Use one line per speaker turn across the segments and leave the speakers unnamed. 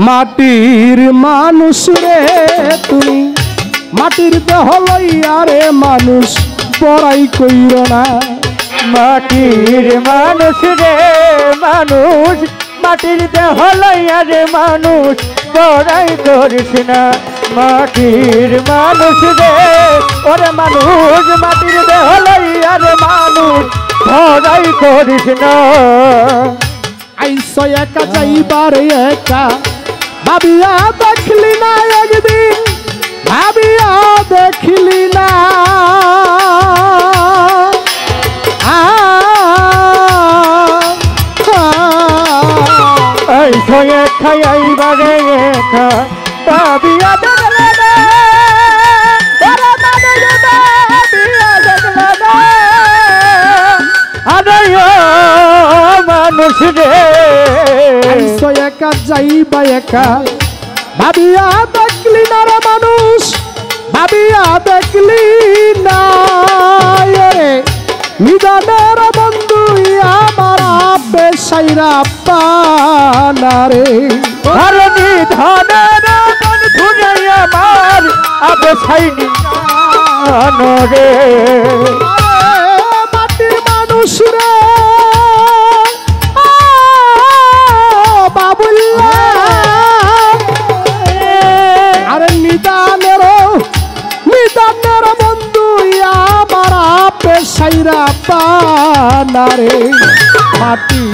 মাটির মানুষ রে তুমি মাটির দেহ লইয়া রে মানুষ বড়াই কইর না
মাটির মানুষ রে মানুষ মাটির দেহ লইয়া রে মানুষ বড়াই করিস না মাটির মানুষ রে ওরে মানুষ মাটির দেহ লইয়া রে মানুষ বড়াই করিস না
আইসো একা যাইবার একা ভাবিয়া দেখলি না একদিন ভাবিয়া দেখলি না
আইসো একা আইবারে একা ভাবিয়া দেখলে না ওরে মানুষ রে
আইসো একা যাইবা একা ভাবিয়া দেখলি না রে মানুষ ভাবিয়া দেখলি না রে নিদানের বন্ধু আমার বেসাইরা পানা রে
আরে নিধানের বন্ধু রে আমার বেসাইনি রে
মাটির মানুষ রে বাবুল্লা আরে নিদানের বন্ধু আমার পেশাইরা পানা রে মাটি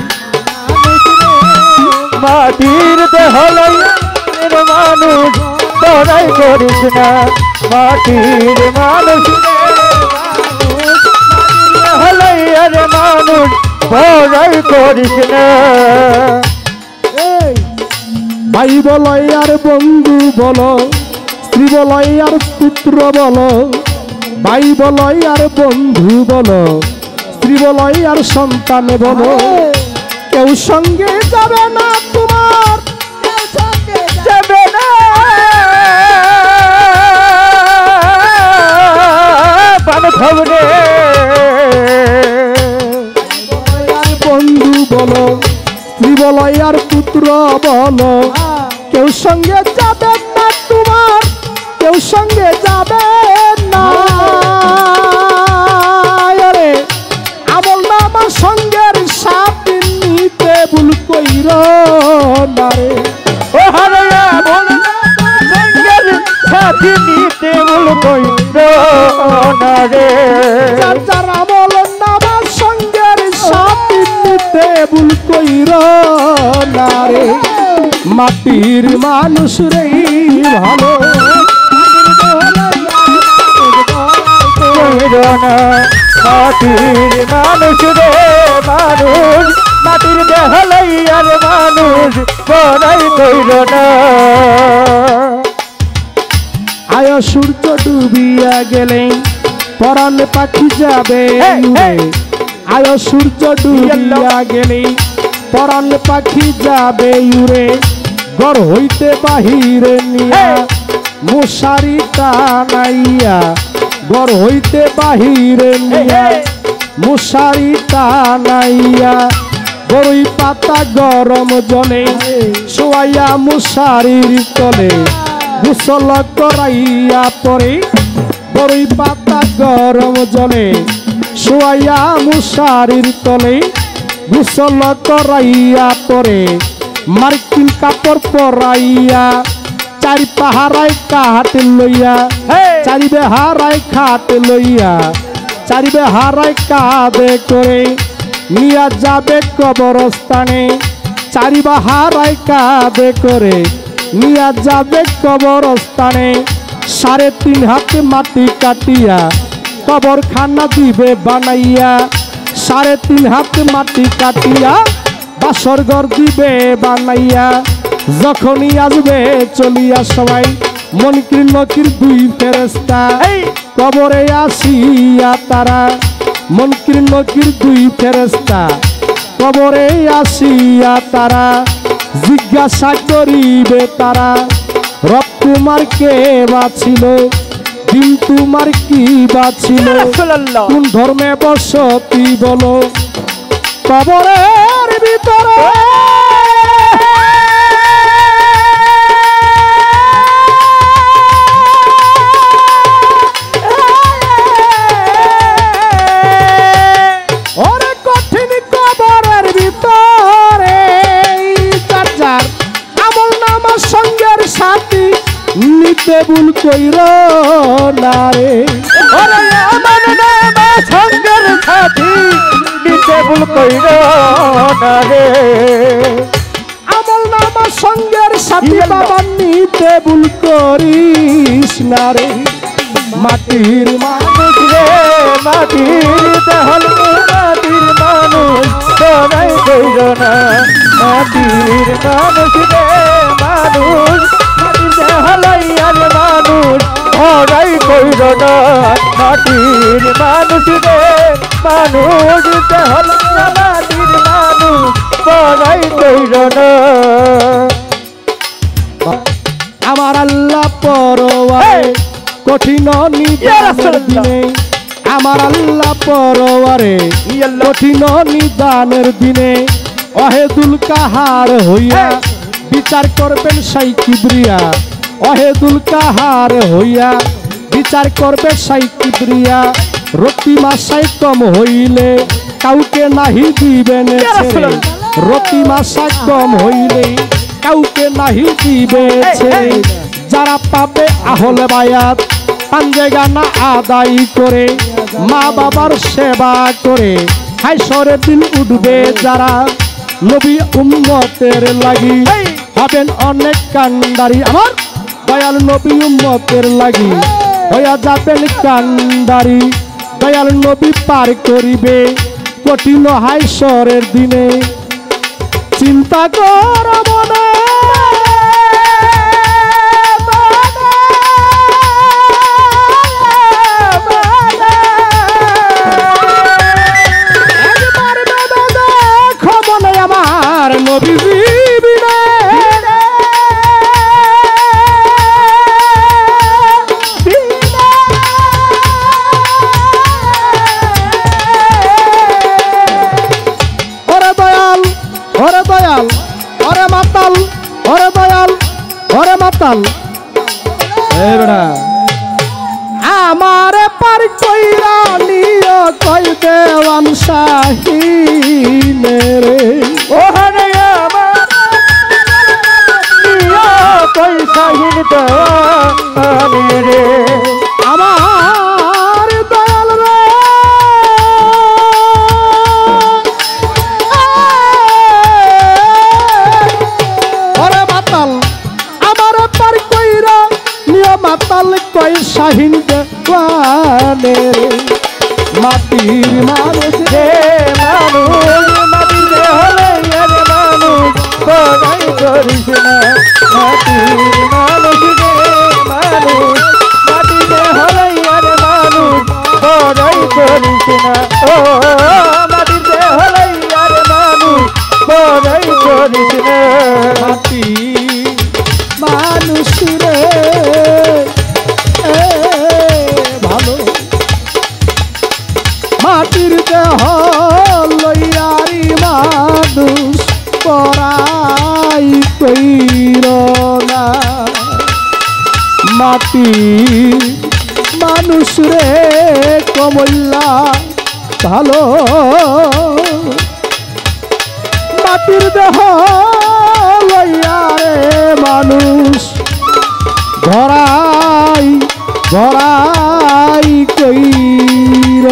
মাটির দেহ লইয়া মানুষ বড়াই করিস না মাটির মানুষ লইয়া রে মানুষ বড়াই করিস না
ভাই বলো আর বন্ধু বলো স্ত্রী বলো আর পুত্র বলো ভাই বলো আর বন্ধু বলো স্ত্রী বলো আর সন্তান বলো কেউ সঙ্গে যাবে না তোমার
যাবে না বান্ধব রে
বন্ধু বলো স্ত্রী বলো আর পুত্র বলো কেউ সঙ্গে যাবে না তোমার কেউ সঙ্গে যাবে না রে আমল নামা সঙ্গের সাথে নিতে ভুল কইর না রে
ও হরে আমল সঙ্গের সাথে নিতে ভুল কইর না রে
যার আমল নামা সঙ্গের সাথে নিতে ভুল কইর না রে মাটির মানুষ রে ভালো
মাটির মানুষ রে মানুষ মাটির দেহ লইয়ার মানুষ বড়াই কইর না
আয় সূর্য ডুবিয়া গেলে পরাণ পাখি যাবে উড়ে আয় সূর্য ডুবিয়া গেলে পরাণ পাখি যাবে উড়ে ঘর হইতে বাহিরে নিয়া মশারি টানাইয়া ঘর হইতে বাহিরে নিয়া মশারি টানাইয়া বড়ই পাতা গরম জলে শোয়াইয়া মশারির তলে গোসল করাইয়া পরে বড়ই পাতা গরম জলে শোয়াইয়া মশারির তলে গোসল করাইয়া পরে মার্কিন কাপড় পরাইয়া চারি পাহারায় কাঠ লইয়া চারি বেহারায় খাট লইয়া চারি বেহারায় কাঁধে করে নিয়া যাবে কবরস্থানে চারি বাহারায় কাঁধে করে নিয়া যাবে কবরস্থানে 3.5 হাত মাটি কাটিয়া কবর খানা দিবে বানাইয়া 3.5 হাত মাটি কাটিয়া বাসর ঘর দিবে বানাইয়া যখনই আসবে চলিয়া সবাই মনকির নকির 2 ফেরেশতা কবরে আসিয়া তারা মনকির নকির 2 ফেরেশতা কবরে আসিয়া তারা জিজ্ঞাসা করিবে তারা রব তোমার কে বাছিল দিন তোমার কি বাছিল কোন ধর্মে বসতি বলো কবরের ভিতরে সাথী নিতে ভুল কইর না রে।
ওরে আমার নামা সঙ্গের সাথী নিতে ভুল কইর না রে।
আমল নামা সঙ্গের সাথী বাবা নিতে ভুল করিস না রে। মাটির
মানুষ রে মাটির দেহল মাটির মানুষ তোরাই কইর না। মাটির মানুষ রে মানুষ মাটির দেহল আর মানুষ তোরাই কইর না। মাটির মানুষ রে মানুষ দেহল মাটির মানুষ তোরাই কইর না।
আমার আল্লাহ পরওয়ারে কঠিন নিদানের দিনে, আমার আল্লাহ পরওয়ারে কঠিন নিদানের দিনে অহেদুল কাহার হইয়া বিচার করবেন সাই কিবরিয়া। অহেদুল কাহার হইয়া বিচার করবে সাই কিবরিয়া। রতি মাসাই কম হইলে কাউকে নাহি দিবেন ছেড়ে। রতি মাসা কম হইলে কাউকে নাহি দিবে ছেড়ে। যারা পাবে আহলে বায়াত পাঞ্জে গানা আদায় করে মা বাবার সেবা করে হায়শরের দিন উঠবে যারা নবী উম্মতের লাগি হবেন অনেক কান্ডারি। আমার দয়াল নবী উম্মতের লাগি হইয়া যাবেন কান্ডারি। দয়াল নবী পার করিবে কঠিন হায়শরের দিনে। চিন্তা কর মনে আমার পার কইরা নিও কই দেওয়ান শাহিনে রে।
ওহরে আমার নিও কই শাহিন দেওয়ান রে।
আমার দয়াল রে ওরে মাতাল আমার পার কইরা নিও মাতাল কই শাহিন দেওয়ানে রে। মাটির মানুষ
রে মানুষ মাটির দেহলে আর মানুষ তোরাই করিস না। মাটির মানুষ রে মানুষ মাটির দেহলে আর মানুষ তোরাই করিস না। ও মাটির দেহলে আর মানুষ তোরাই করিস না।
মাটি মানুষ রে ভালো মাটির দেহ লইয়ারি মানুষ পরাই কইর না। মাটি মানুষ রে কমল্লা ভালো মাটির দেহ লইয়ারে মানুষ ভরাই ভরাই কইর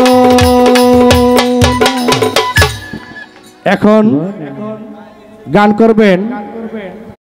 না। এখন গান করবেন